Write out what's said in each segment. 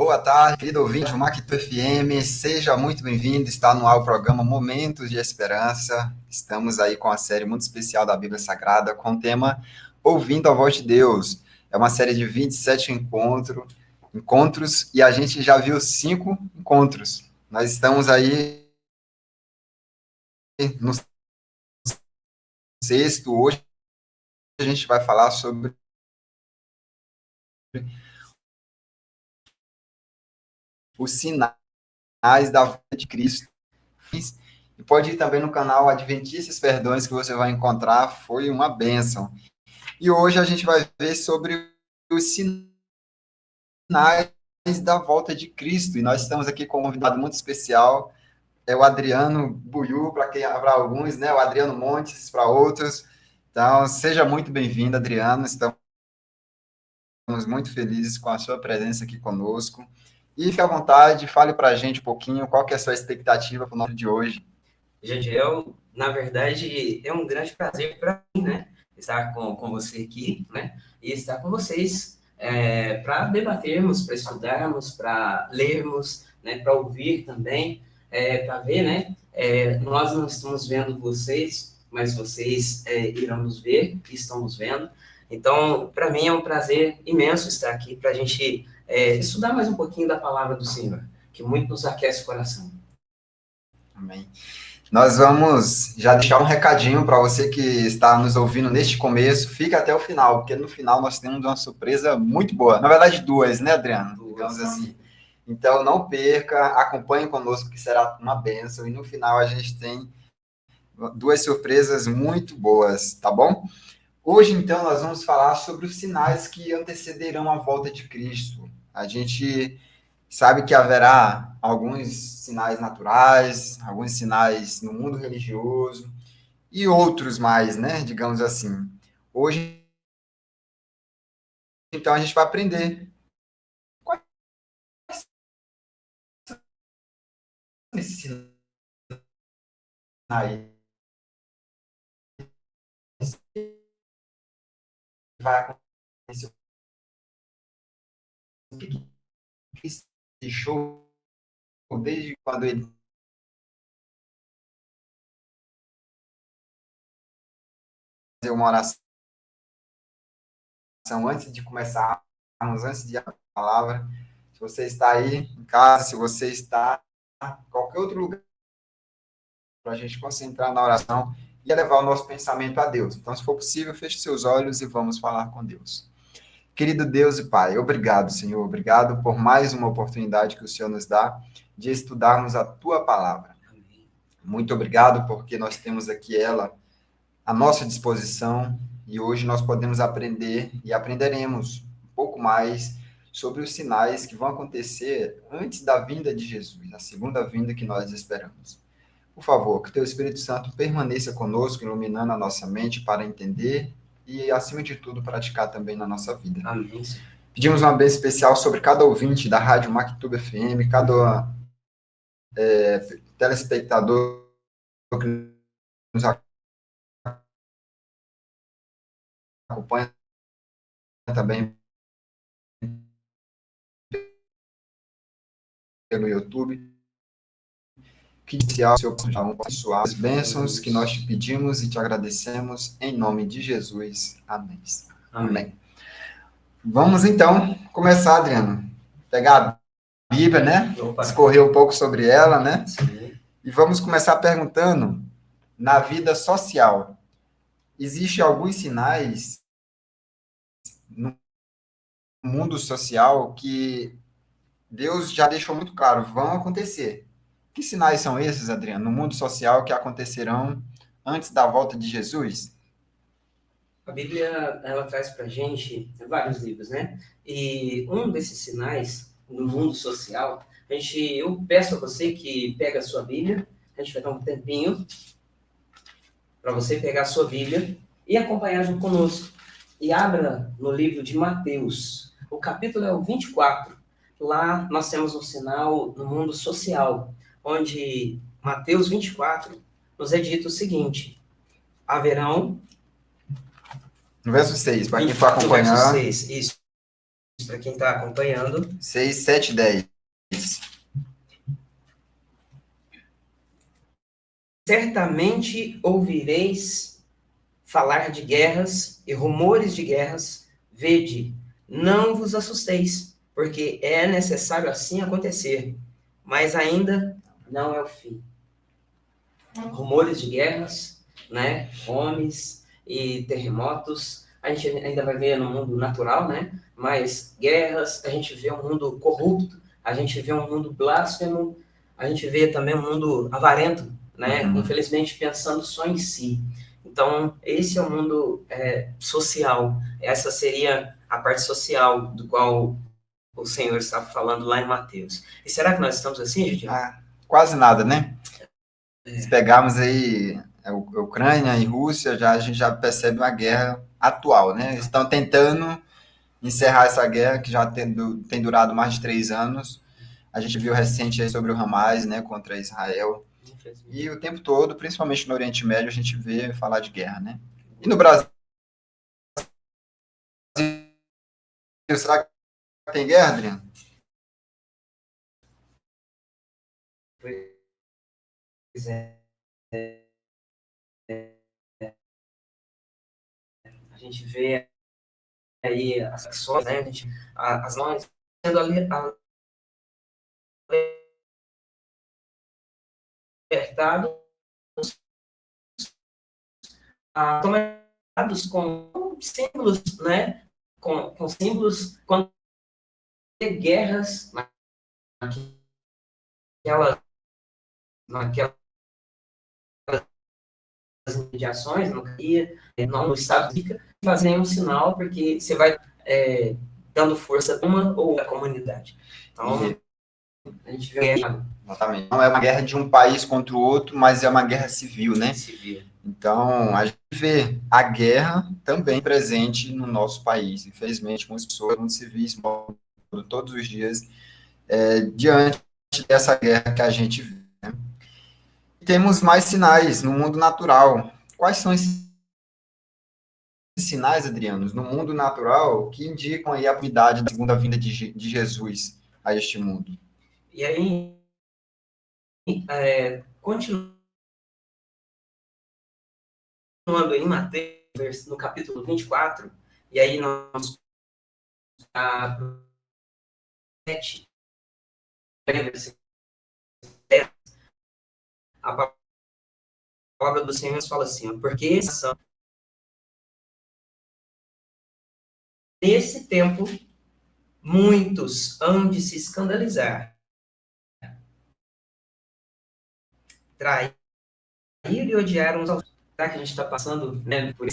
Boa tarde, querido ouvinte do Mactu FM, seja muito bem-vindo, está no ar o programa Momentos de Esperança. Estamos aí com a série muito especial da Bíblia Sagrada, com o tema Ouvindo a Voz de Deus. É uma série de 27 encontros, e a gente já viu 5 encontros. Nós estamos aí no sexto. Hoje a gente vai falar sobre os sinais da volta de Cristo. E pode ir também no canal Adventistas Perdões, que você vai encontrar, foi uma bênção. E hoje a gente vai ver sobre os sinais da volta de Cristo. E nós estamos aqui com um convidado muito especial, é o Adriano Buiú, para alguns, né? O Adriano Montes, para outros. Então, seja muito bem-vindo, Adriano. Estamos muito felizes com a sua presença aqui conosco. E fique à vontade, fale para a gente um pouquinho qual que é a sua expectativa para o nosso de hoje. Jadiel, na verdade, é um grande prazer para mim, né? Estar com você aqui, né? E estar com vocês para debatermos, para estudarmos, para lermos, né? Para ouvir também, para ver, né? Nós não estamos vendo vocês, mas vocês irão nos ver, estão nos vendo. Então, para mim é um prazer imenso estar aqui para a gente estudar mais um pouquinho da palavra do Senhor, que muito nos aquece o coração. Amém. Nós vamos já deixar um recadinho para você que está nos ouvindo neste começo. Fica até o final, porque no final nós temos uma surpresa muito boa. Na verdade, duas, né, Adriano? Digamos assim. Então, não perca, acompanhe conosco, que será uma bênção. E no final a gente tem duas surpresas muito boas, tá bom? Hoje, então, nós vamos falar sobre os sinais que antecederão a volta de Cristo. A gente sabe que haverá alguns sinais naturais, alguns sinais no mundo religioso e outros mais, né? Digamos assim. Hoje, então, a gente vai aprender quais são esses sinais. Vai acontecer o que Cristo deixou desde quando ele fazia uma oração antes de começarmos, antes de a palavra. Se você está aí em casa, se você está em qualquer outro lugar, para a gente concentrar na oração e elevar o nosso pensamento a Deus. Então, se for possível, feche seus olhos e vamos falar com Deus. Querido Deus e Pai, obrigado, Senhor, obrigado por mais uma oportunidade que o Senhor nos dá de estudarmos a Tua palavra. Muito obrigado porque nós temos aqui ela à nossa disposição e hoje nós podemos aprender e aprenderemos um pouco mais sobre os sinais que vão acontecer antes da vinda de Jesus, a segunda vinda que nós esperamos. Por favor, que Teu Espírito Santo permaneça conosco, iluminando a nossa mente para entender e, acima de tudo, praticar também na nossa vida. Amém. Pedimos uma bênção especial sobre cada ouvinte da Rádio Mactu FM, cada telespectador que nos acompanha também pelo YouTube. Que iniciar o seu abençoar as bênçãos que nós te pedimos e te agradecemos em nome de Jesus. Amém. Amém. Vamos então começar, Adriano. Pegar a Bíblia, né? Discorrer um pouco sobre ela, né? Sim. E vamos começar perguntando, na vida social, existem alguns sinais no mundo social que Deus já deixou muito claro, vão acontecer. Que sinais são esses, Adriano, no mundo social que acontecerão antes da volta de Jesus? A Bíblia, ela traz para a gente vários livros, né? E um desses sinais no mundo social, eu peço a você que pega a sua Bíblia, a gente vai dar um tempinho para você pegar a sua Bíblia e acompanhar junto conosco. E abra no livro de Mateus, o capítulo é o 24. Lá nós temos um sinal no mundo social, onde Mateus 24 nos é dito o seguinte: haverão... No verso 6, para quem for acompanhar. No verso 6, isso. para quem está acompanhando. 6, 7, 10. Certamente ouvireis falar de guerras e rumores de guerras. Vede, não vos assusteis, porque é necessário assim acontecer, mas ainda não é o fim. Rumores de guerras, né? Fomes e terremotos. A gente ainda vai ver no mundo natural, né? Mas guerras, a gente vê um mundo corrupto, a gente vê um mundo blasfemo, a gente vê também um mundo avarento, né? Infelizmente pensando só em si. Então, esse é o mundo social. Essa seria a parte social do qual o Senhor estava falando lá em Mateus. E será que nós estamos assim, Gideon? Quase nada, né? Se pegarmos aí a Ucrânia e Rússia, a gente já percebe uma guerra atual, né? Eles estão tentando encerrar essa guerra que já tem durado mais de 3 anos. A gente viu recente aí sobre o Hamas, né, contra Israel. E o tempo todo, principalmente no Oriente Médio, a gente vê falar de guerra, né? E no Brasil, será que tem guerra, Adriano? Pois é. A gente vê aí as ações, né? As mães sendo alertados, tomados com símbolos, né? Com símbolos quando tem guerras naquelas mediações, no Estado fica fazendo um sinal, porque você vai dando força a uma ou outra comunidade. Então, a gente vê exatamente. Não é uma guerra de um país contra o outro, mas é uma guerra civil, né? Civil. Então, a gente vê a guerra também presente no nosso país. Infelizmente, muitas pessoas, muitos civis morrem todos os dias diante dessa guerra que a gente vê. Né? Temos mais sinais no mundo natural. Quais são esses sinais, Adrianos, no mundo natural que indicam aí a unidade da segunda vinda de Jesus a este mundo? E aí, continuando em Mateus, no capítulo 24, e aí nós a 7, a palavra do Senhor fala assim, porque nesse tempo muitos hão de se escandalizar, trair e odiar uns aos outros. Será que a gente está passando, né, por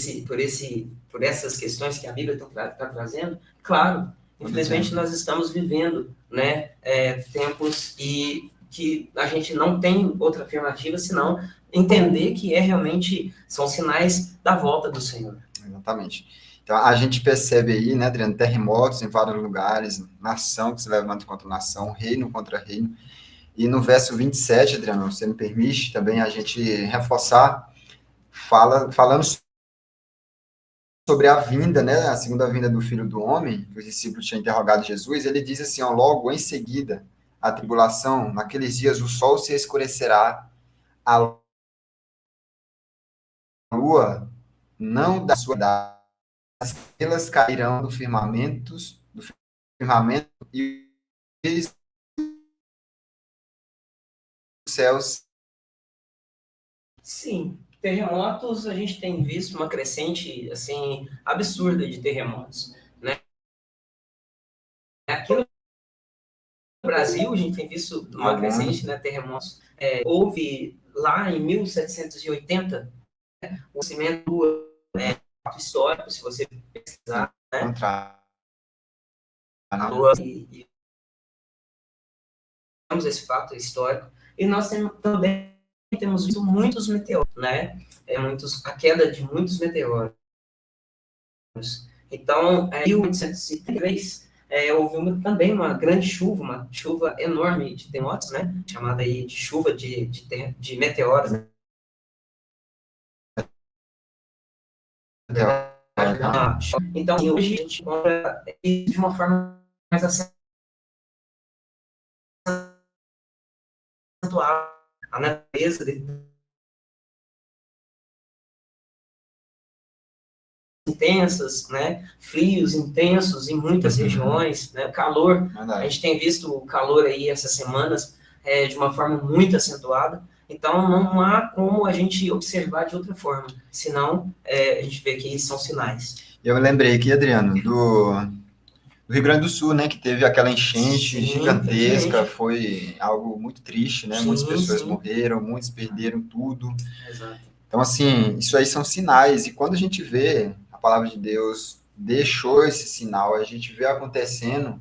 essas questões que a Bíblia está trazendo? Claro, infelizmente nós estamos vivendo, né, tempos e que a gente não tem outra alternativa senão entender que realmente são sinais da volta do Senhor. Exatamente. Então, a gente percebe aí, né, Adriano, terremotos em vários lugares, nação que se levanta contra nação, reino contra reino. E no verso 27, Adriano, você me permite também a gente reforçar, falando sobre a vinda, né, a segunda vinda do Filho do Homem, que os discípulos tinham interrogado Jesus, ele diz assim, ó, logo em seguida, a tribulação, naqueles dias o sol se escurecerá, a lua não da sua idade, as estrelas cairão do firmamento e os céus. Sim, terremotos, a gente tem visto uma crescente, assim, absurda de terremotos, né? Aqui no Brasil, a gente tem visto uma crescente, né, terremotos. Houve lá em 1780, o cimento histórico, se você pesquisar, né? E temos esse fato histórico. E nós também temos visto muitos meteoros, né? A queda de muitos meteoros. Então, em 1803, houve também uma grande chuva, uma chuva enorme de terremotos, né? Chamada aí de chuva de meteoros. Né? Então, assim, hoje a gente encontra isso de uma forma mais acentuada. A natureza intensas, né? Frios intensos em muitas regiões, né? Calor, a gente tem visto o calor aí essas semanas de uma forma muito acentuada, então não há como a gente observar de outra forma, senão a gente vê que são sinais. Eu lembrei aqui, Adriano, do Rio Grande do Sul, né, que teve aquela enchente gigantesca, foi algo muito triste, né? Muitas pessoas morreram, muitos perderam tudo. Exato. Então, assim, isso aí são sinais, e quando a gente vê a palavra de Deus deixou esse sinal, a gente vê acontecendo,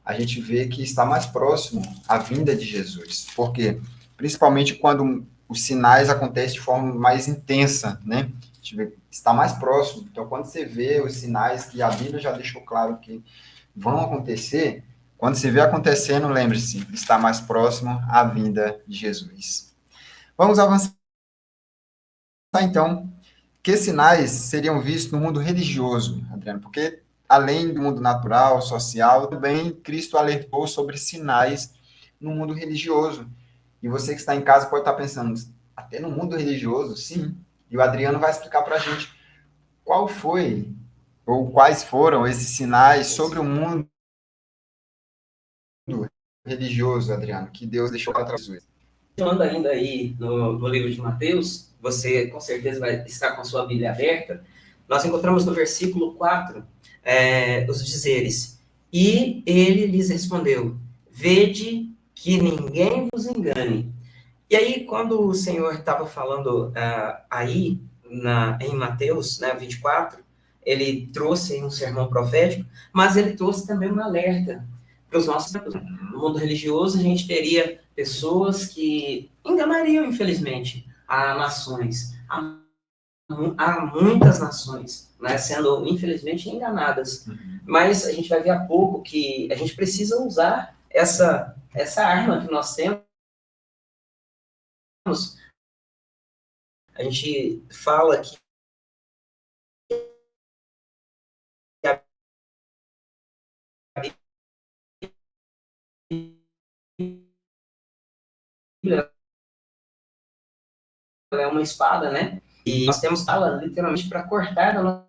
a gente vê que está mais próximo a vinda de Jesus. Por quê? Principalmente quando os sinais acontecem de forma mais intensa, né? A gente vê, está mais próximo. Então, quando você vê os sinais que a Bíblia já deixou claro que vão acontecer, quando se vê acontecendo, lembre-se, está mais próximo à vinda de Jesus. Vamos avançar, então. Que sinais seriam vistos no mundo religioso, Adriano? Porque, além do mundo natural, social, também Cristo alertou sobre sinais no mundo religioso. E você que está em casa pode estar pensando, até no mundo religioso? Sim. E o Adriano vai explicar para a gente qual foi, ou quais foram esses sinais sobre o mundo religioso, Adriano, que Deus deixou para Jesus. Continuando ainda aí no livro de Mateus, você com certeza vai estar com a sua Bíblia aberta, nós encontramos no versículo 4 os dizeres: E ele lhes respondeu, vede que ninguém vos engane. E aí, quando o Senhor estava falando aí, em Mateus 24, ele trouxe um sermão profético, mas ele trouxe também um alerta para os nossos tempos. No mundo religioso, a gente teria pessoas que enganariam, infelizmente, a nações. Há muitas nações sendo, infelizmente, enganadas. Mas a gente vai ver há pouco que a gente precisa usar essa arma que nós temos. A gente fala que a Bíblia é uma espada, né? E nós temos ela literalmente para cortar da nossa.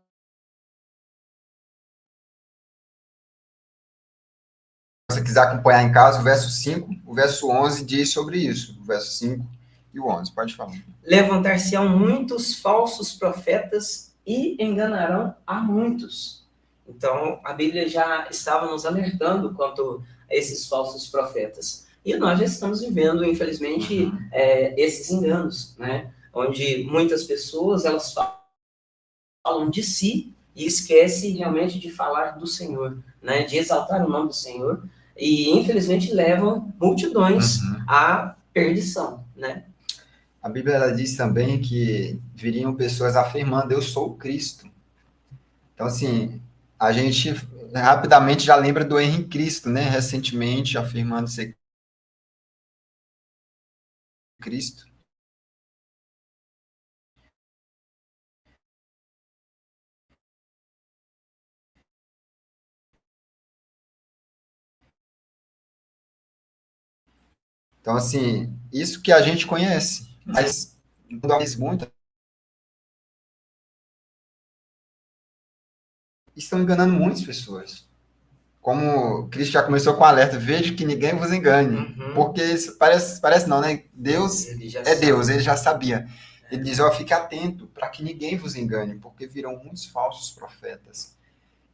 Se você quiser acompanhar em casa, o verso 5, o verso 11 diz sobre isso. O verso 5 e o 11, pode falar. Levantar-se-ão muitos falsos profetas e enganarão a muitos. Então, a Bíblia já estava nos alertando quanto a esses falsos profetas. E nós já estamos vivendo, infelizmente, esses enganos, né? Onde muitas pessoas, elas falam de si e esquecem realmente de falar do Senhor, né? De exaltar o nome do Senhor. E, infelizmente, levam multidões à perdição, né? A Bíblia ela diz também que viriam pessoas afirmando, eu sou o Cristo. Então, assim, a gente rapidamente já lembra do Henrique Cristo, né? Recentemente, afirmando ser Cristo. Então, assim, isso que a gente conhece, mas muito estão enganando muitas pessoas. Como Cristo já começou com o alerta, veja que ninguém vos engane. Porque isso parece não, né? Deus é Deus, ele já sabia. Ele diz, ó, fique atento para que ninguém vos engane, porque virão muitos falsos profetas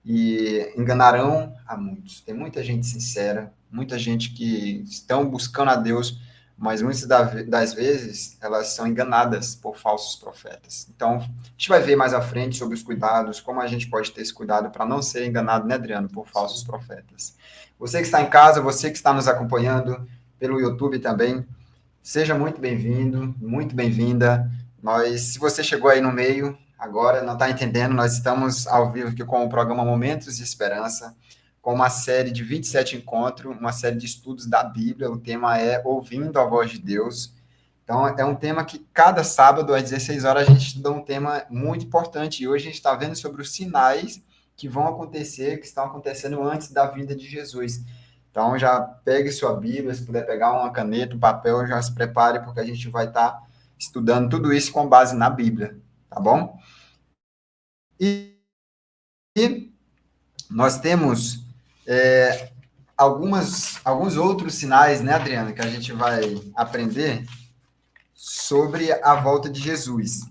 e enganarão a muitos. Tem muita gente sincera, muita gente que estão buscando a Deus, mas muitas das vezes elas são enganadas por falsos profetas. Então, a gente vai ver mais à frente sobre os cuidados, como a gente pode ter esse cuidado para não ser enganado, né, Adriano, por falsos profetas. Você que está em casa, você que está nos acompanhando pelo YouTube também, seja muito bem-vindo, muito bem-vinda. Se você chegou aí no meio, agora não está entendendo, nós estamos ao vivo aqui com o programa Momentos de Esperança, com uma série de 27 encontros, uma série de estudos da Bíblia. O tema é Ouvindo a Voz de Deus. Então, é um tema que cada sábado, às 16 horas, a gente estuda um tema muito importante. E hoje a gente está vendo sobre os sinais que vão acontecer, que estão acontecendo antes da vinda de Jesus. Então, já pegue sua Bíblia, se puder pegar uma caneta, um papel, já se prepare, porque a gente vai estar estudando tudo isso com base na Bíblia, tá bom? E nós temos alguns outros sinais, né, Adriana, que a gente vai aprender sobre a volta de Jesus.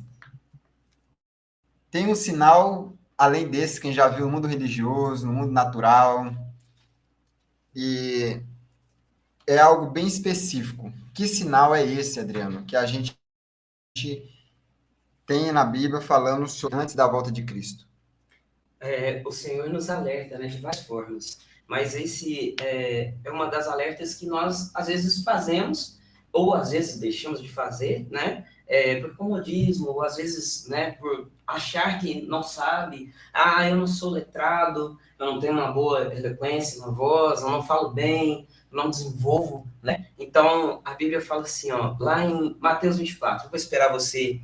Tem um sinal, além desse, quem já viu no mundo religioso, no mundo natural, e é algo bem específico. Que sinal é esse, Adriano, que a gente tem na Bíblia falando sobre antes da volta de Cristo? O Senhor nos alerta, né, de várias formas. Mas esse é uma das alertas que nós, às vezes, fazemos, ou às vezes deixamos de fazer, né? Por comodismo, ou às vezes, né, por achar que não sabe. Ah, eu não sou letrado, eu não tenho uma boa eloquência na voz, eu não falo bem, eu não desenvolvo, né? Então, a Bíblia fala assim, ó, lá em Mateus 24, eu vou esperar você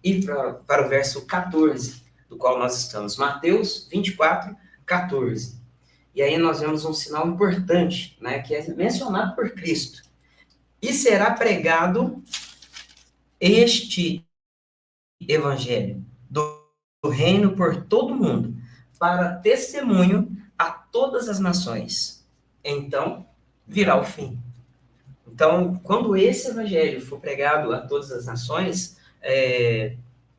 ir para o verso 14, do qual nós estamos. Mateus 24, 14. E aí nós vemos um sinal importante, né, que é mencionado por Cristo. E será pregado este evangelho do reino por todo mundo, para testemunho a todas as nações. Então virá o fim. Então, quando esse evangelho for pregado a todas as nações,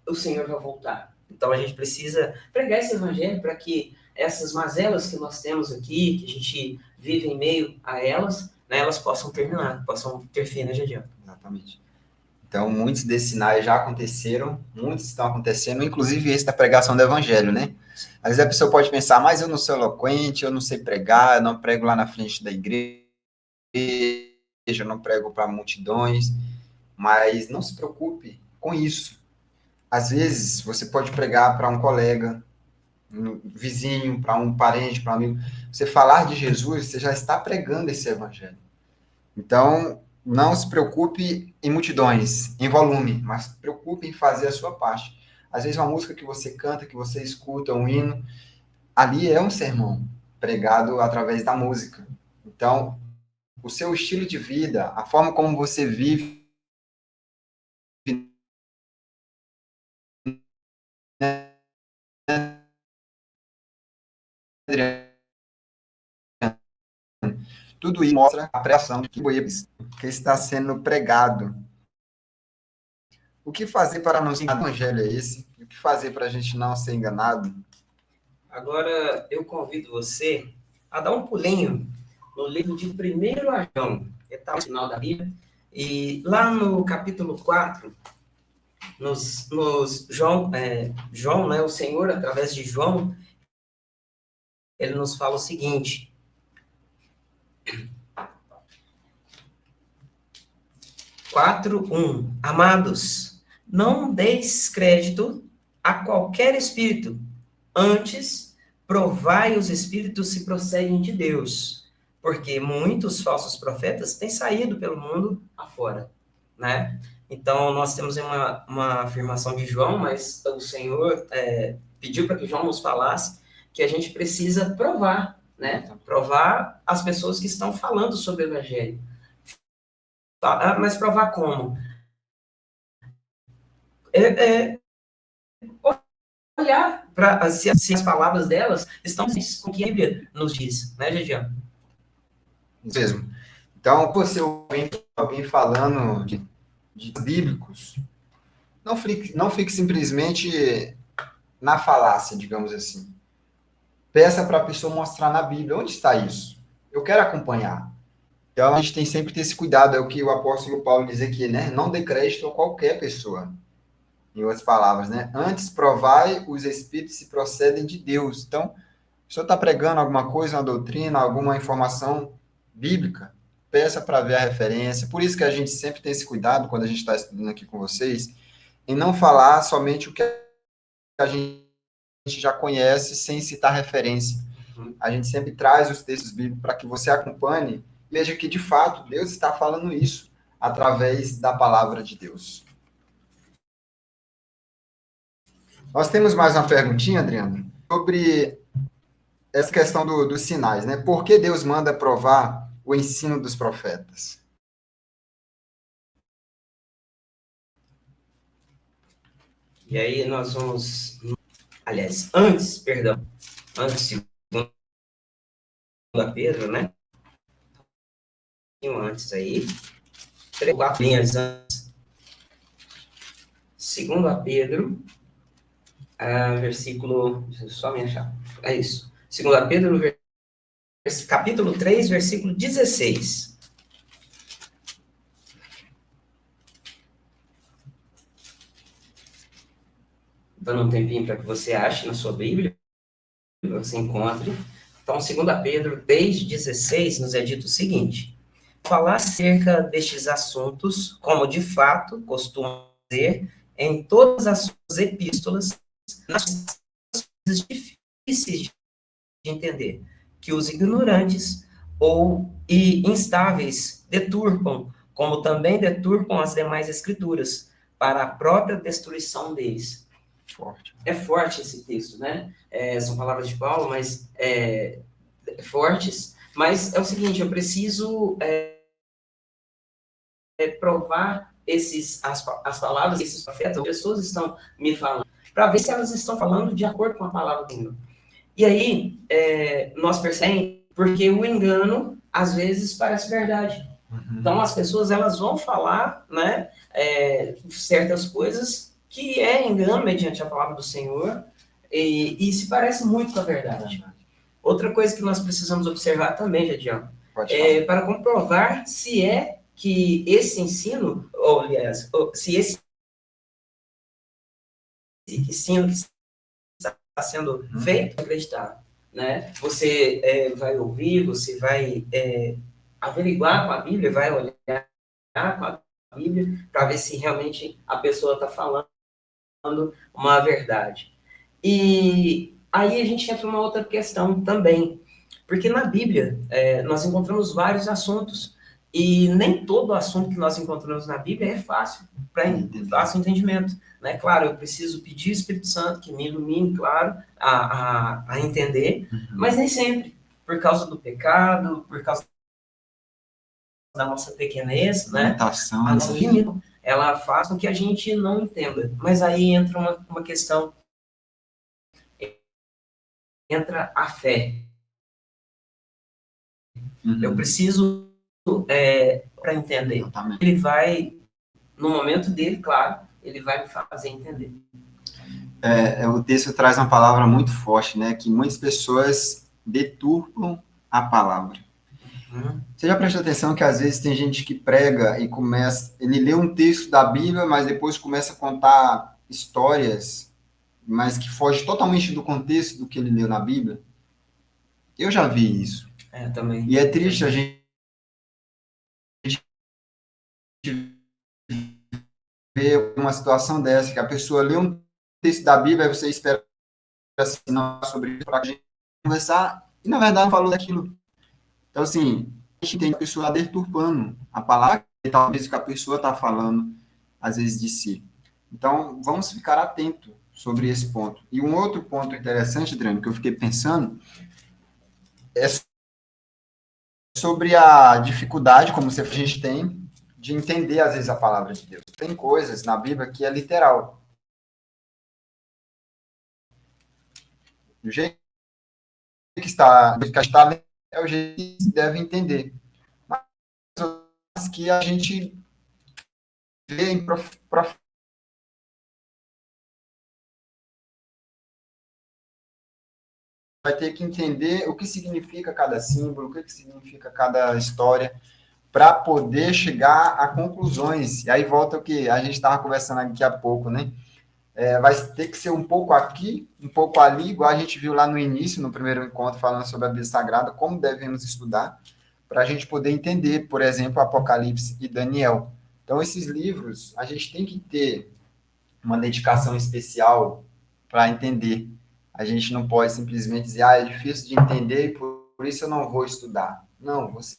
o Senhor vai voltar. Então a gente precisa pregar esse evangelho para que essas mazelas que nós temos aqui, que a gente vive em meio a elas, né, elas possam terminar, possam ter fim, né, Jadiel? Exatamente. Então, muitos desses sinais já aconteceram, muitos estão acontecendo, inclusive esse da pregação do evangelho, né? Às vezes a pessoa pode pensar, mas eu não sou eloquente, eu não sei pregar, eu não prego lá na frente da igreja, eu não prego para multidões, mas não se preocupe com isso. Às vezes, você pode pregar para um colega, um vizinho, para um parente, para um amigo. Você falar de Jesus, você já está pregando esse evangelho. Então, não se preocupe em multidões, em volume, mas se preocupe em fazer a sua parte. Às vezes, uma música que você canta, que você escuta, um hino, ali é um sermão pregado através da música. Então, o seu estilo de vida, a forma como você vive, tudo isso mostra a pregação que está sendo pregado. O que fazer para não ser enganado? O evangelho é esse? O que fazer para a gente não ser enganado? Agora eu convido você a dar um pulinho no livro de 1 João, que está no final da Bíblia, e lá no capítulo 4, João, né, o Senhor, através de João, ele nos fala o seguinte: 4:1. Amados, não deis crédito a qualquer espírito, antes provai os espíritos se procedem de Deus, porque muitos falsos profetas têm saído pelo mundo afora, né? Então, nós temos uma afirmação de João, mas o Senhor pediu para que João nos falasse que a gente precisa provar, né? Provar as pessoas que estão falando sobre o Evangelho. Mas provar como? Olhar para se as palavras delas estão com o que a Bíblia nos diz, né, Gigiano? Isso mesmo. Então, você ouve alguém falando de bíblicos, não fique simplesmente na falácia, digamos assim. Peça para a pessoa mostrar na Bíblia onde está isso. Eu quero acompanhar. Então, a gente tem sempre que ter esse cuidado, é o que o apóstolo Paulo diz aqui, né? Não dê crédito a qualquer pessoa. Em outras palavras, né? Antes, provai os espíritos se procedem de Deus. Então, a pessoa está pregando alguma coisa, uma doutrina, alguma informação bíblica, peça para ver a referência. Por isso que a gente sempre tem esse cuidado, quando a gente está estudando aqui com vocês, em não falar somente o que a gente já conhece, sem citar referência. A gente sempre traz os textos bíblicos para que você acompanhe e veja que, de fato, Deus está falando isso. através da palavra de Deus. Nós temos mais uma perguntinha, Adriano, sobre essa questão dos sinais, né? Por que Deus manda provar o ensino dos profetas? E aí nós vamos... Aliás, antes, segundo Pedro, né? Antes aí, 4 linhas antes. Segundo Pedro, versículo... Deixa eu só me achar. É isso. Segundo Pedro, capítulo 3, versículo 16. Dando um tempinho para que você ache na sua Bíblia, você encontre. Então, 2 Pedro 3,16 nos é dito o seguinte: falar acerca destes assuntos, como de fato costuma dizer em todas as suas epístolas, nas coisas difíceis de entender, que os ignorantes e instáveis deturpam, como também deturpam as demais escrituras, para a própria destruição deles. Forte. É forte esse texto, né? São palavras de Paulo, mas fortes. Mas é o seguinte, eu preciso provar as palavras desses profetas, as pessoas estão me falando, para ver se elas estão falando de acordo com a palavra do Senhor. E aí, nós percebemos, porque o engano, às vezes, parece verdade. Uhum. Então, as pessoas, elas vão falar, né, certas coisas que é engano mediante a palavra do Senhor, e se parece muito com a verdade. Outra coisa que nós precisamos observar também, Jadiel, para comprovar se que esse ensino, ou aliás, se esse ensino que está sendo feito, acreditar, né? Você vai ouvir, você vai averiguar com a Bíblia, vai olhar com a Bíblia para ver se realmente a pessoa está falando uma verdade. E aí a gente entra numa outra questão também, porque na Bíblia nós encontramos vários assuntos, e nem todo assunto que nós encontramos na Bíblia é fácil para fácil entendimento, né? Claro, eu preciso pedir ao Espírito Santo que me ilumine, claro, a entender, mas nem sempre, por causa do pecado, por causa da nossa pequenez, né? A nossa limitação, ela faz com que a gente não entenda. Mas aí entra uma questão, entra a fé. Eu preciso para entender. Exatamente. Ele vai, no momento dele, claro, ele vai me fazer entender. O texto traz uma palavra muito forte, né? Que muitas pessoas deturpam a palavra. Você já prestou atenção que às vezes tem gente que prega e ele lê um texto da Bíblia, mas depois começa a contar histórias, mas que foge totalmente do contexto do que ele leu na Bíblia? Eu já vi isso. Também. E é triste a gente ver uma situação dessa, que a pessoa lê um texto da Bíblia, aí você espera assim, não, sobre isso, para a gente conversar, e na verdade não falou daquilo. Então, assim, a gente tem a pessoa deturpando a palavra, e talvez o que a pessoa está falando, às vezes, de si. Então, vamos ficar atentos sobre esse ponto. E um outro ponto interessante, Adriano, que eu fiquei pensando, é sobre a dificuldade, como a gente tem, de entender, às vezes, a palavra de Deus. Tem coisas na Bíblia que é literal. Do jeito que está é o jeito que se deve entender. Mas que a gente vê em vai ter que entender o que significa cada símbolo, o que significa cada história, para poder chegar a conclusões. E aí volta o que a gente estava conversando aqui há pouco, né? Vai ter que ser um pouco aqui, um pouco ali, igual a gente viu lá no início, no primeiro encontro, falando sobre a Bíblia Sagrada, como devemos estudar, para a gente poder entender, por exemplo, Apocalipse e Daniel. Então, esses livros, a gente tem que ter uma dedicação especial para entender. A gente não pode simplesmente dizer, é difícil de entender e por isso eu não vou estudar. Não, você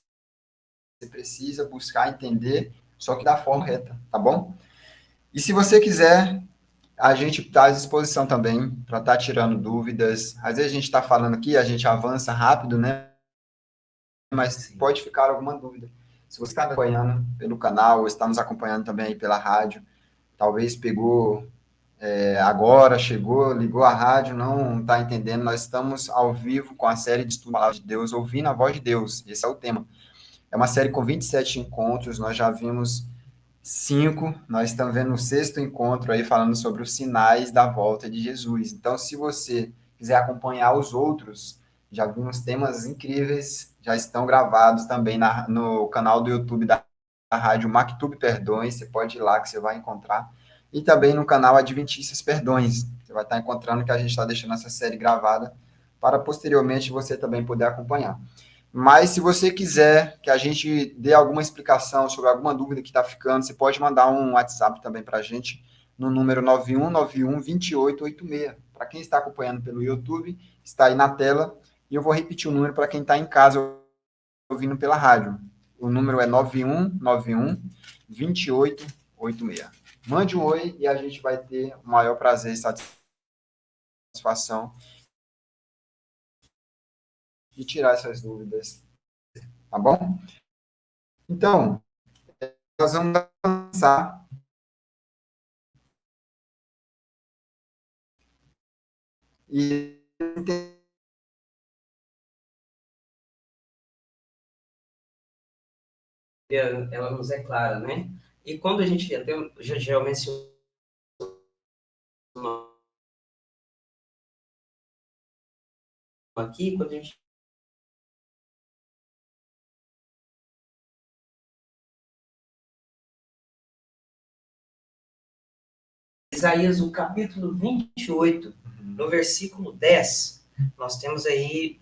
precisa buscar entender só que da forma correta, tá bom? E se você quiser, a gente está à disposição também para estar tirando dúvidas. Às vezes a gente está falando aqui, a gente avança rápido, né? Mas Sim. pode ficar alguma dúvida. Se você está acompanhando pelo canal, ou está nos acompanhando também aí pela rádio, talvez pegou agora, chegou, ligou a rádio, não está entendendo, nós estamos ao vivo com a série de estudo da Palavra de Deus, ouvindo a voz de Deus, esse é o tema. É uma série com 27 encontros, nós já vimos 5, nós estamos vendo o 6º encontro aí, falando sobre os sinais da volta de Jesus. Então, se você quiser acompanhar os outros, já vimos temas incríveis, já estão gravados também no canal do YouTube da Rádio Mactube Perdões, você pode ir lá que você vai encontrar. E também no canal Adventistas Perdões, você vai estar encontrando que a gente está deixando essa série gravada para posteriormente você também poder acompanhar. Mas se você quiser que a gente dê alguma explicação sobre alguma dúvida que está ficando, você pode mandar um WhatsApp também para a gente no número 9191-2886. Para quem está acompanhando pelo YouTube, está aí na tela. E eu vou repetir o número para quem está em casa ouvindo pela rádio. O número é 9191-2886. Mande um oi e a gente vai ter o maior prazer e satisfação de tirar essas dúvidas. Tá bom? Então, nós vamos avançar e Ela nos é clara, né? E quando a gente até já mencionou aqui, quando a gente Isaías, o capítulo 28, no versículo 10, nós temos aí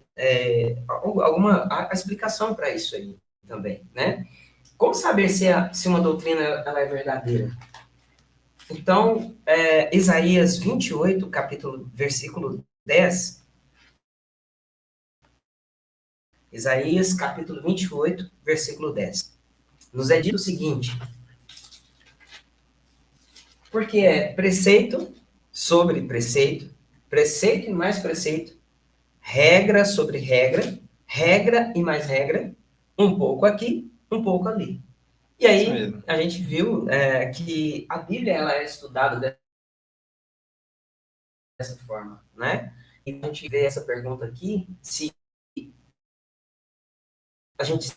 a explicação para isso aí também, né? Como saber se uma doutrina ela é verdadeira? Então, Isaías 28, versículo 10, Isaías, capítulo 28, versículo 10, nos é dito o seguinte: porque é preceito sobre preceito, preceito e mais preceito, regra sobre regra, regra e mais regra, um pouco aqui, um pouco ali. E aí, a gente viu que a Bíblia ela é estudada dessa forma, né? E a gente vê essa pergunta aqui, se a gente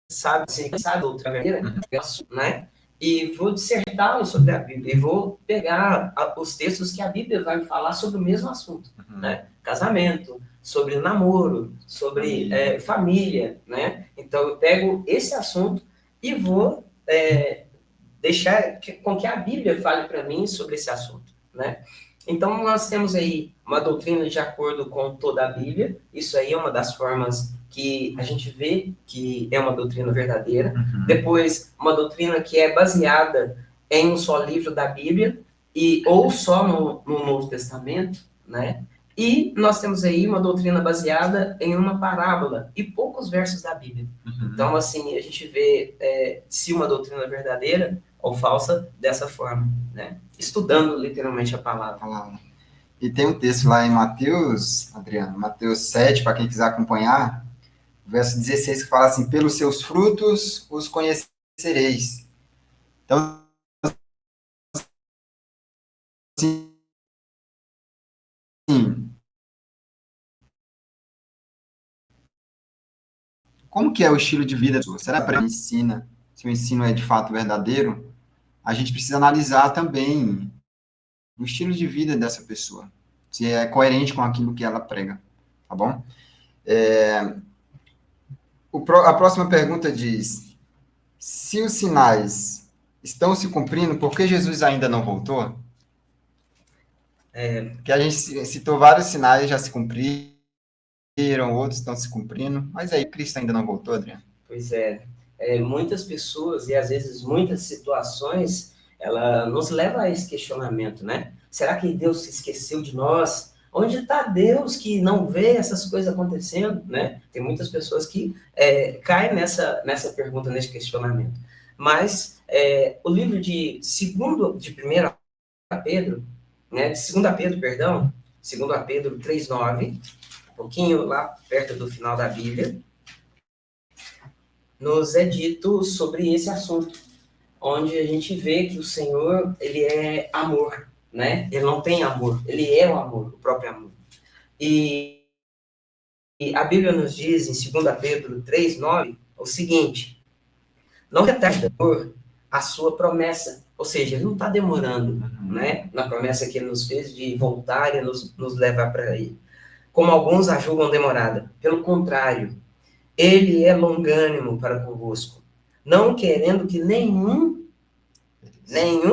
sabe outra maneira, né? E vou dissertá-lo sobre a Bíblia, e vou pegar os textos que a Bíblia vai falar sobre o mesmo assunto, né? Casamento, sobre namoro, sobre família, né? Então, eu pego esse assunto e vou deixar com que a Bíblia fale para mim sobre esse assunto, né? Então, nós temos aí uma doutrina de acordo com toda a Bíblia, isso aí é uma das formas que a gente vê que é uma doutrina verdadeira. Depois, uma doutrina que é baseada em um só livro da Bíblia, ou só no Novo Testamento, né? E nós temos aí uma doutrina baseada em uma parábola e poucos versos da Bíblia. Então, assim, a gente vê se uma doutrina é verdadeira ou falsa dessa forma, né? Estudando literalmente a palavra. E tem um texto lá em Mateus, Adriano, Mateus 7, para quem quiser acompanhar, verso 16, que fala assim: pelos seus frutos os conhecereis. Então, assim, como que é o estilo de vida da pessoa? Será que ela ensina, se o ensino é de fato verdadeiro? A gente precisa analisar também o estilo de vida dessa pessoa, se é coerente com aquilo que ela prega, tá bom? A próxima pergunta diz: se os sinais estão se cumprindo, por que Jesus ainda não voltou? Porque a gente citou vários sinais já se cumpriram, outros estão se cumprindo, mas aí Cristo ainda não voltou, Adriano? Pois muitas pessoas e às vezes muitas situações, ela nos leva a esse questionamento, né? Será que Deus se esqueceu de nós? Onde está Deus que não vê essas coisas acontecendo, né? Tem muitas pessoas que caem nessa pergunta, nesse questionamento. Mas o livro de 1 Pedro, né? De 2 Pedro, perdão, 2 Pedro 3,9, um pouquinho lá perto do final da Bíblia, nos é dito sobre esse assunto, onde a gente vê que o Senhor, ele é amor, né? Ele não tem amor, ele é o amor, o próprio amor. E a Bíblia nos diz, em 2 Pedro 3,9, o seguinte: não retarde a sua promessa, ou seja, ele não está demorando, né, na promessa que ele nos fez de voltar e nos levar para ele, como alguns a julgam demorada. Pelo contrário, ele é longânimo para convosco, não querendo que nenhum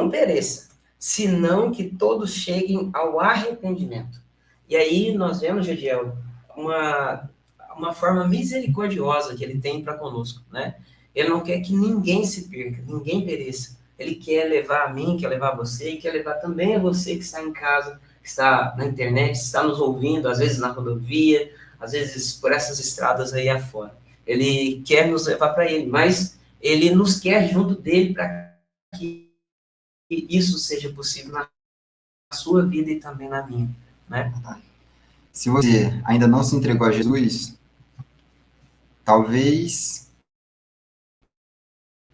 pereça, senão que todos cheguem ao arrependimento. E aí nós vemos, Gediel, uma forma misericordiosa que ele tem para conosco, né? Ele não quer que ninguém se perca, ninguém pereça. Ele quer levar a mim, quer levar a você, e quer levar também a você que está em casa, que está na internet, está nos ouvindo, às vezes na rodovia, às vezes por essas estradas aí afora. Ele quer nos levar para ele, mas ele nos quer junto dele para que isso seja possível na sua vida e também na minha, né? Se você ainda não se entregou a Jesus, talvez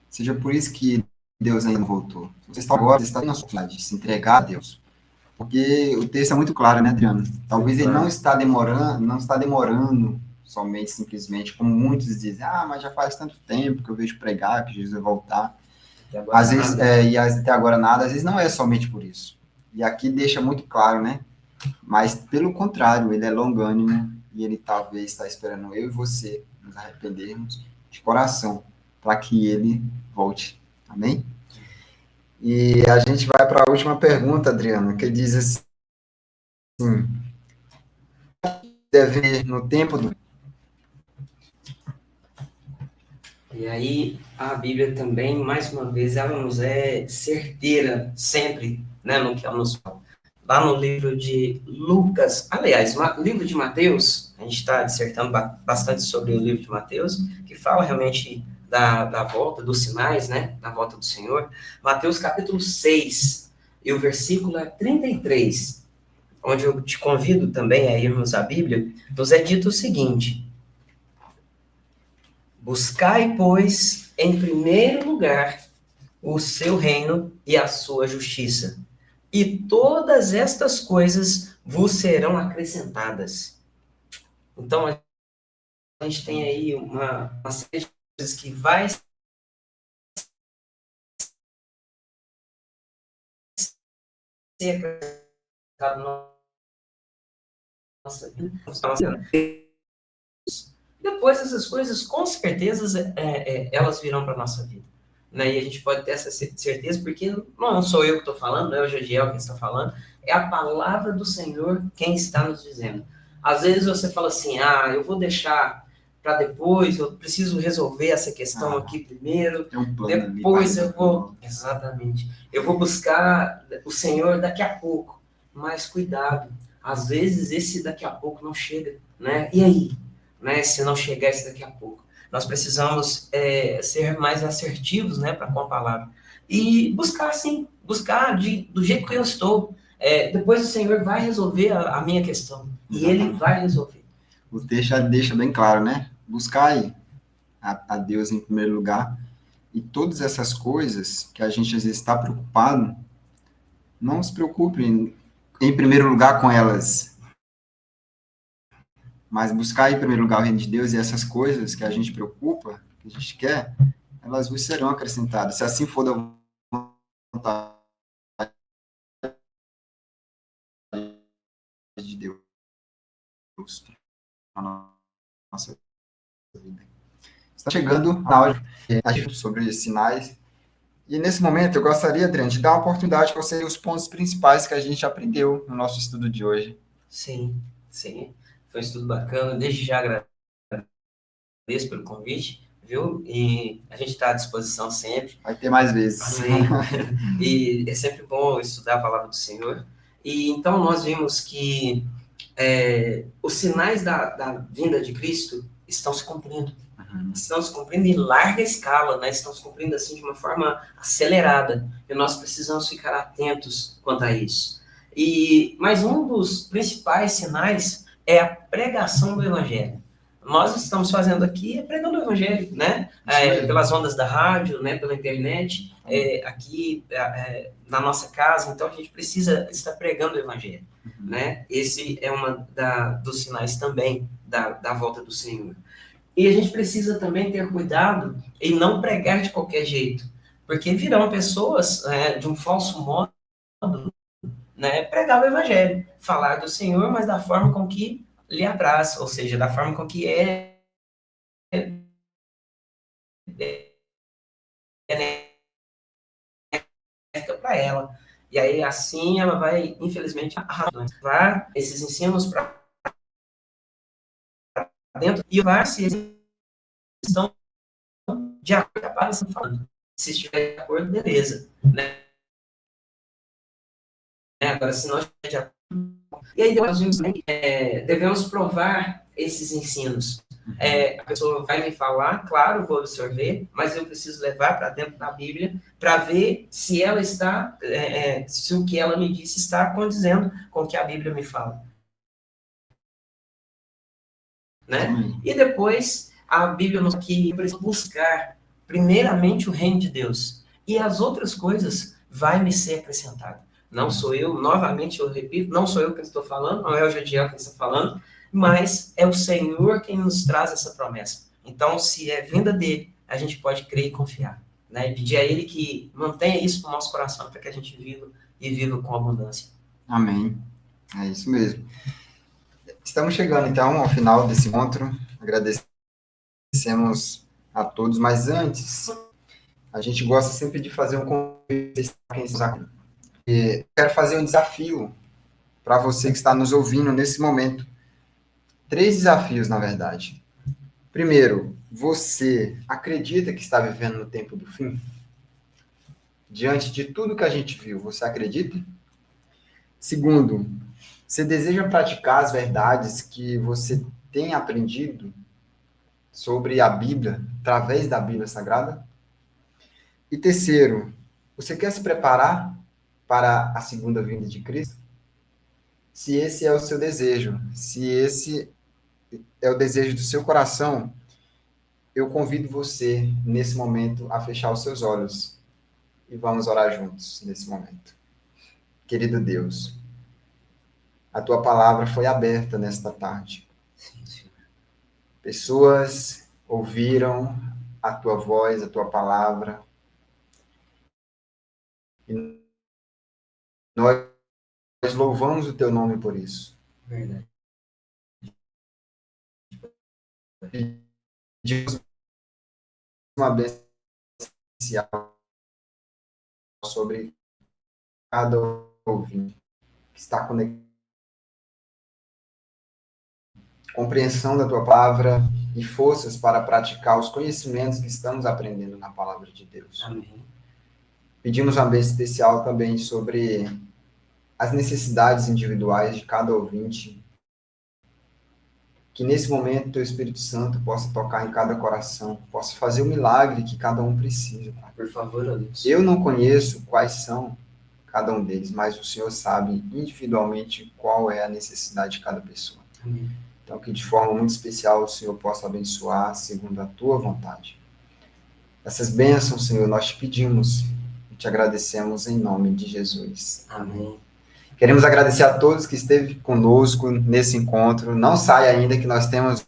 seja por isso que Deus ainda não voltou. Você está agora, você está na sua oportunidade de se entregar a Deus. Porque o texto é muito claro, né, Adriano? Talvez ele não está demorando somente, simplesmente, como muitos dizem, mas já faz tanto tempo que eu vejo pregar, que Jesus vai voltar. Às vezes, e até agora nada, às vezes não é somente por isso. E aqui deixa muito claro, né? Mas, pelo contrário, ele é longânimo e ele talvez está esperando eu e você nos arrependermos de coração para que ele volte. Amém? E a gente vai para a última pergunta, Adriano, que diz assim, deve no tempo do... E aí a Bíblia também, mais uma vez, ela nos é certeira sempre, né, no que ela nos fala. Lá no livro de Lucas, aliás, no livro de Mateus, a gente está dissertando bastante sobre o livro de Mateus, que fala realmente da volta, dos sinais, né, da volta do Senhor. Mateus capítulo 6, e o versículo é 33, onde eu te convido também a irmos à Bíblia, nos é dito o seguinte: buscai, pois, em primeiro lugar o seu reino e a sua justiça, e todas estas coisas vos serão acrescentadas. Então, a gente tem aí uma série de coisas que vai ser acrescentado na nossa vida. Depois, essas coisas, com certeza, elas virão para a nossa vida. Né? E a gente pode ter essa certeza, porque não sou eu que estou falando, não é o Jagiel quem está falando, é a palavra do Senhor quem está nos dizendo. Às vezes você fala assim, eu vou deixar para depois, eu preciso resolver essa questão aqui primeiro, depois eu vou... Exatamente. Eu vou buscar o Senhor daqui a pouco. Mas cuidado, às vezes esse daqui a pouco não chega, né? E aí? Né, se não chegar esse daqui a pouco. Nós precisamos ser mais assertivos, né, com a palavra. E buscar, sim, do jeito que eu estou. Depois o Senhor vai resolver a minha questão. E Ele vai resolver. O texto deixa bem claro, né? Buscar a Deus em primeiro lugar. E todas essas coisas que a gente às vezes está preocupado, não se preocupe em primeiro lugar com elas. Mas buscar em primeiro lugar o reino de Deus e essas coisas que a gente preocupa, que a gente quer, elas vos serão acrescentadas. Se assim for da vontade de Deus na nossa vida. Está chegando a hora sobre sinais. E nesse momento eu gostaria, Adriano, de dar uma oportunidade para você os pontos principais que a gente aprendeu no nosso estudo de hoje. Sim. Foi um estudo bacana. Desde já agradeço pelo convite, viu? E a gente está à disposição sempre. Vai ter mais vezes. Amém. E é sempre bom estudar a palavra do Senhor. E então nós vimos que os sinais da vinda de Cristo estão se cumprindo. Estão se cumprindo em larga escala, né? Estão se cumprindo assim de uma forma acelerada. E nós precisamos ficar atentos quanto a isso. Mas um dos principais sinais é a pregação do Evangelho. Nós estamos fazendo aqui pregando o Evangelho, né? Pelas ondas da rádio, né? Pela internet, aqui na nossa casa. Então a gente precisa estar pregando o Evangelho, né? Esse é dos sinais também da volta do Senhor. E a gente precisa também ter cuidado em não pregar de qualquer jeito, porque virão pessoas de um falso modo, né, pregar o Evangelho, falar do Senhor, mas da forma com que lhe apraz, ou seja, da forma com que é para ela. E aí, assim, ela vai, infelizmente, levar esses ensinos para dentro e vai se eles estão de acordo com o que falando. Se estiver de acordo, beleza. Né? Agora, se não estiver de acordo... E aí, depois, devemos provar esses ensinos. A pessoa vai me falar, claro, vou absorver, mas eu preciso levar para dentro da Bíblia para ver se ela está, se o que ela me disse está condizendo com o que a Bíblia me fala. Né? E depois, a Bíblia nos que buscar primeiramente o reino de Deus, e as outras coisas vai me ser acrescentado. Não sou eu, novamente eu repito, não sou eu que estou falando, não é o Jadiel que está falando, mas é o Senhor quem nos traz essa promessa. Então, se é vinda dele, a gente pode crer e confiar. Né? E pedir a ele que mantenha isso no nosso coração, para que a gente viva e viva com abundância. Amém. É isso mesmo. Estamos chegando, então, ao final desse encontro. Agradecemos a todos, mas antes, a gente gosta sempre de fazer um convite. Quero fazer um desafio para você que está nos ouvindo nesse momento. 3 desafios, na verdade. Primeiro, você acredita que está vivendo no tempo do fim? Diante de tudo que a gente viu, você acredita? Segundo, você deseja praticar as verdades que você tem aprendido sobre a Bíblia, através da Bíblia Sagrada? E terceiro, você quer se preparar para a segunda vinda de Cristo? Se esse é o seu desejo, se esse é o desejo do seu coração, eu convido você, nesse momento, a fechar os seus olhos e vamos orar juntos nesse momento. Querido Deus, a tua palavra foi aberta nesta tarde. Sim, Senhor. Pessoas ouviram a tua voz, a tua palavra, e nós louvamos o teu nome por isso. Verdade. Pedimos uma bênção especial sobre cada ouvinte que está conectado. Compreensão da tua palavra e forças para praticar os conhecimentos que estamos aprendendo na palavra de Deus. Amém. Pedimos uma bênção especial também sobre as necessidades individuais de cada ouvinte, que nesse momento teu Espírito Santo possa tocar em cada coração, possa fazer o milagre que cada um precisa. Por favor, ó Deus. Eu não conheço quais são cada um deles, mas o Senhor sabe individualmente qual é a necessidade de cada pessoa. Amém. Então, que de forma muito especial o Senhor possa abençoar segundo a tua vontade. Essas bênçãos, Senhor, nós te pedimos e te agradecemos em nome de Jesus. Amém. Queremos agradecer a todos que esteve conosco nesse encontro. Não saia ainda que nós temos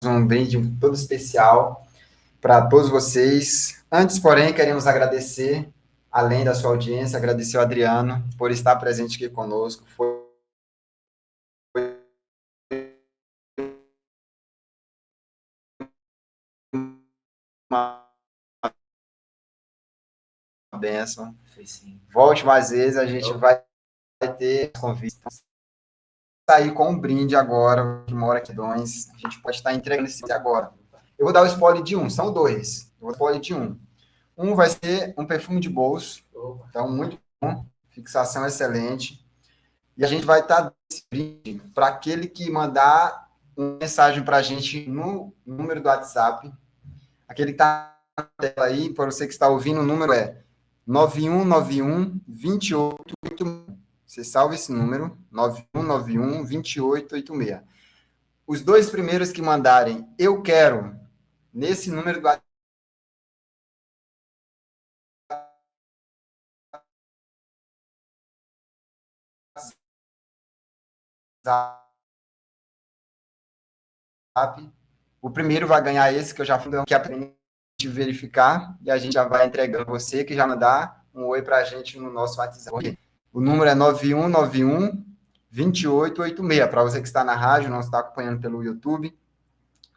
um brinde todo especial para todos vocês. Antes, porém, queremos agradecer, além da sua audiência, agradecer ao Adriano por estar presente aqui conosco. Foi uma bênção. Foi sim. Volte mais vezes, a gente vai ter convite. Sair com um brinde agora, que mora aqui, a gente pode estar entregando esse agora. Eu vou dar o spoiler de um, são 2. Eu vou dar o spoiler de um. Um vai ser um perfume de bolso, então muito bom, fixação excelente. E a gente vai estar dando esse brinde para aquele que mandar uma mensagem para a gente no número do WhatsApp. Aquele que está na tela aí, para você que está ouvindo, o número é 9191-2886. Você salva esse número, 9191-2886. Os dois primeiros que mandarem eu quero nesse número do WhatsApp, o primeiro vai ganhar esse que eu já fui que aprende a verificar e a gente já vai entregando você que já mandar um oi para a gente no nosso WhatsApp. O número é 9191-2886. Para você que está na rádio, não está acompanhando pelo YouTube,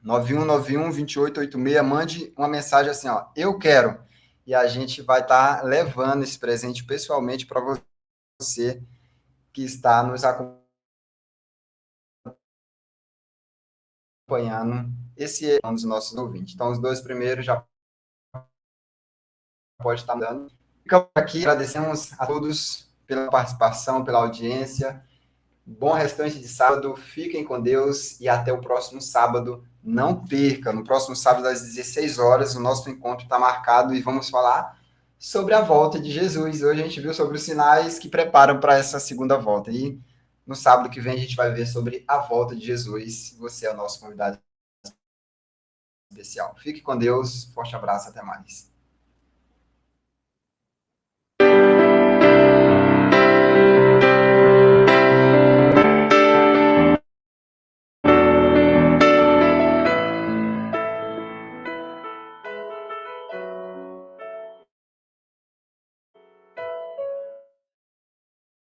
9191-2886, mande uma mensagem assim, ó, eu quero. E a gente vai estar levando esse presente pessoalmente para você que está nos acompanhando. Esse é um dos nossos ouvintes. Então, os dois primeiros já pode estar dando. Ficamos aqui, agradecemos a todos pela participação, pela audiência. Bom restante de sábado, fiquem com Deus e até o próximo sábado. Não perca, no próximo sábado às 16 horas, o nosso encontro está marcado e vamos falar sobre a volta de Jesus. Hoje a gente viu sobre os sinais que preparam para essa segunda volta. E no sábado que vem a gente vai ver sobre a volta de Jesus. Você é o nosso convidado especial. Fique com Deus, forte abraço, até mais.